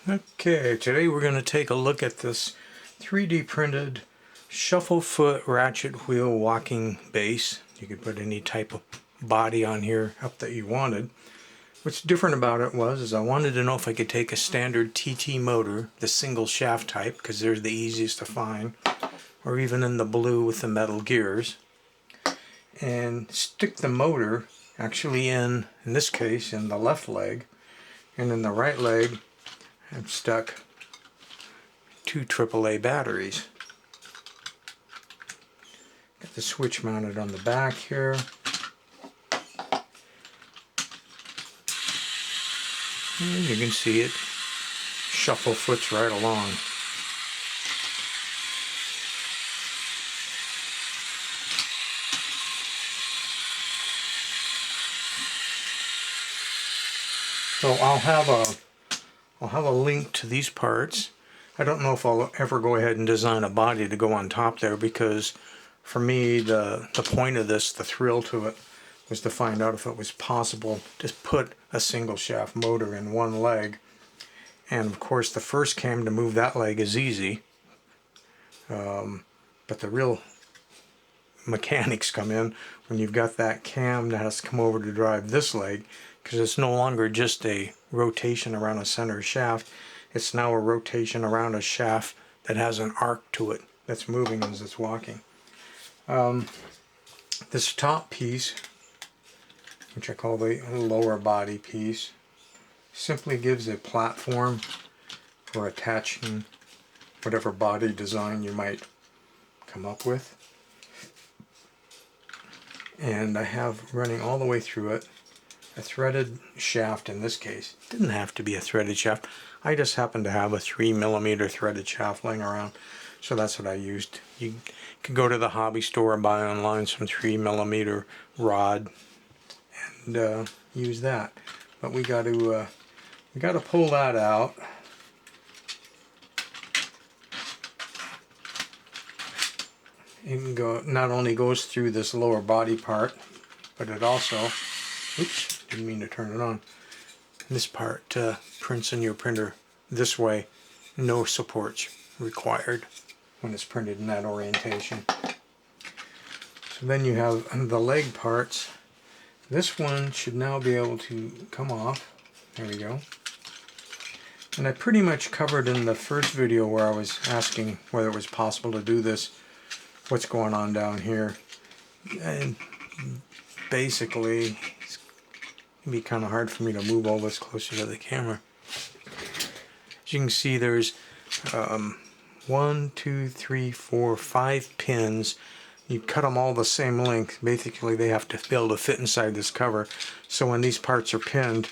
Okay, today we're going to take a look at this 3D printed shuffle foot ratchet wheel walking base. You could put any type of body on here up that you wanted. What's different about it is I wanted to know if I could take a standard TT motor, the single shaft type, because they're the easiest to find, or even in the blue with the metal gears, and stick the motor actually in this case, in the left leg, and in the right leg I've stuck 2 AAA batteries. Got the switch mounted on the back here. And you can see it shuffle foots right along. So I'll have a link to these parts. I don't know if I'll ever go ahead and design a body to go on top there, because for me the point of this, the thrill to it, was to find out if it was possible to put a single shaft motor in one leg. And of course the first cam to move that leg is easy, but the real mechanics come in when you've got that cam that has to come over to drive this leg, because it's no longer just a rotation around a center shaft, it's now a rotation around a shaft that has an arc to it that's moving as it's walking. This top piece, which I call the lower body piece, simply gives a platform for attaching whatever body design you might come up with. And I have running all the way through it a threaded shaft. In this case, it didn't have to be a threaded shaft. I just happened to have a 3mm threaded shaft laying around, so that's what I used. You can go to the hobby store and buy online some 3mm rod and use that. But we got to pull that out. It not only goes through this lower body part, but it also, oops, didn't mean to turn it on. This part prints in your printer this way, no supports required when it's printed in that orientation. So then you have the leg parts. This one should now be able to come off. There we go. And I pretty much covered in the first video where I was asking whether it was possible to do this, what's going on down here. And basically it's gonna be kind of hard for me to move all this closer to the camera. As you can see, there's 1, 2, 3, 4, 5 pins. You cut them all the same length. Basically they have to be able to fit inside this cover, so when these parts are pinned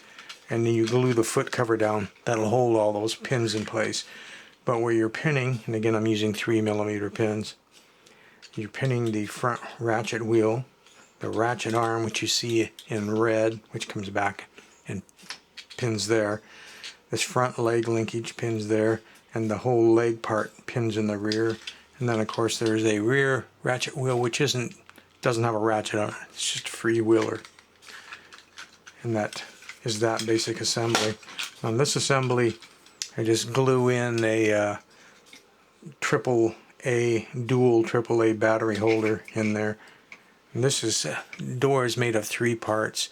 and then you glue the foot cover down, that'll hold all those pins in place. But where you're pinning, and again I'm using 3mm pins, you're pinning the front ratchet wheel, the ratchet arm, which you see in red, which comes back and pins there. This front leg linkage pins there, and the whole leg part pins in the rear. And then of course there's a rear ratchet wheel, which doesn't have a ratchet on it, it's just a free-wheeler. And that is that basic assembly. On this assembly I just glue in a dual AAA battery holder in there. And this door is made of 3 parts.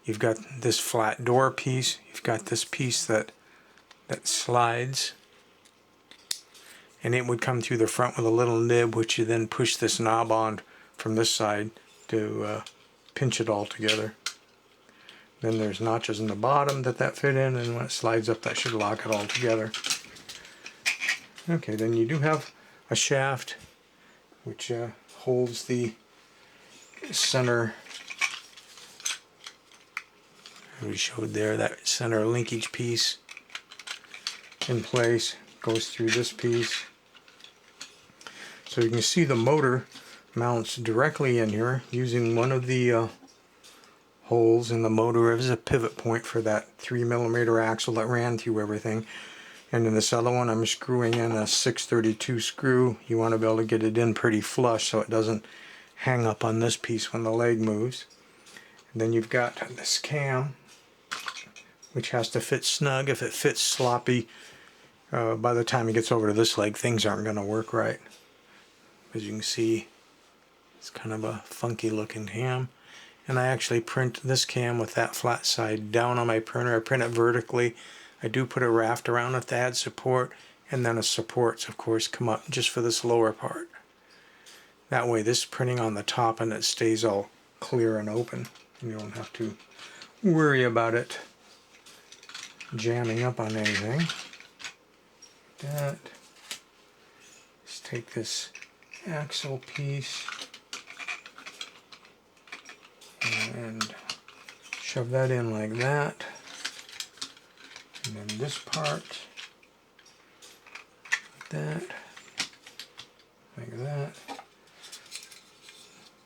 You've got this flat door piece, you've got this piece that slides, and it would come through the front with a little nib, which you then push this knob on from this side to pinch it all together. Then there's notches in the bottom that fit in, and when it slides up that should lock it all together. Okay, then you do have a shaft which holds the center, we showed there, that center linkage piece in place, goes through this piece. So you can see the motor mounts directly in here using one of the holes in the motor as a pivot point for that 3mm axle that ran through everything. And in this other one I'm screwing in a 632 screw. You want to be able to get it in pretty flush so it doesn't hang up on this piece when the leg moves. And then you've got this cam, which has to fit snug. If it fits sloppy, by the time it gets over to this leg, things aren't going to work right. As you can see, it's kind of a funky looking cam. And I actually print this cam with that flat side down on my printer. I print it vertically. I do put a raft around it to add support, and then the supports, of course, come up just for this lower part. That way this printing on the top and it stays all clear and open. You don't have to worry about it jamming up on anything. That. Let's take this axle piece and shove that in like that. And then this part, like that.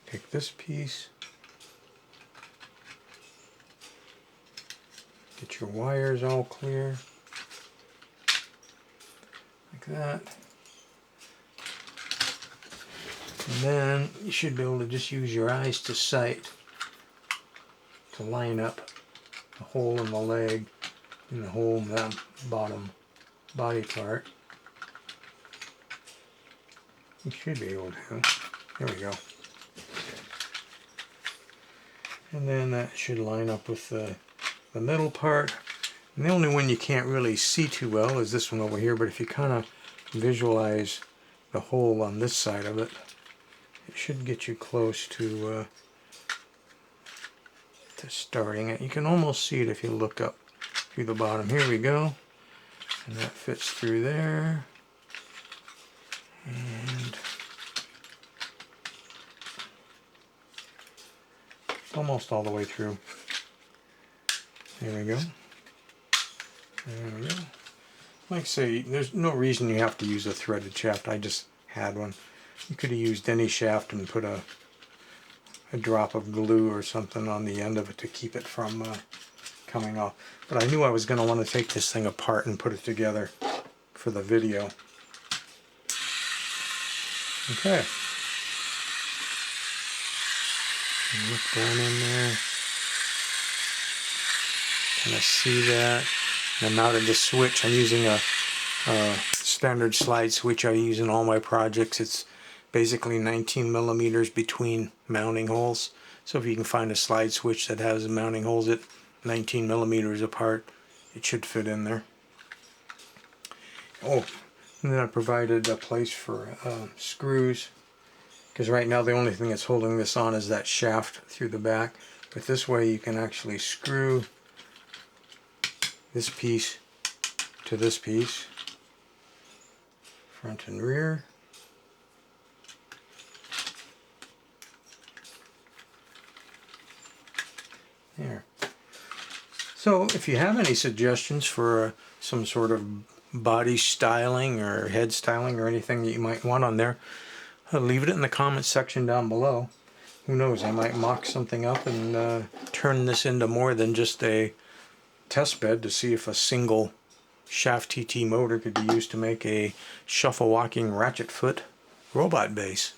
Take this piece, get your wires all clear, like that. And then you should be able to just use your eyes to sight to line up the hole in the leg and the hole in the bottom body part. You should be able to. There we go. And then that should line up with the middle part. And the only one you can't really see too well is this one over here, but if you kind of visualize the hole on this side of it, it should get you close to starting it. You can almost see it if you look up through the bottom. Here we go. And that fits through there. And almost all the way through. There we go. There we go. Like I say, there's no reason you have to use a threaded shaft. I just had one. You could have used any shaft and put a drop of glue or something on the end of it to keep it from coming off. But I knew I was going to want to take this thing apart and put it together for the video. Okay. Look down in there. Kind of see that. And I mounted the switch. I'm using a standard slide switch I use in all my projects. It's basically 19 millimeters between mounting holes. So if you can find a slide switch that has mounting holes at 19 millimeters apart, it should fit in there. Oh, and then I provided a place for screws, because right now the only thing that's holding this on is that shaft through the back. But this way you can actually screw this piece to this piece, front and rear. There. So if you have any suggestions for some sort of body styling or head styling or anything that you might want on there, leave it in the comments section down below. Who knows, I might mock something up and turn this into more than just a test bed to see if a single shaft TT motor could be used to make a shuffle walking ratchet foot robot base.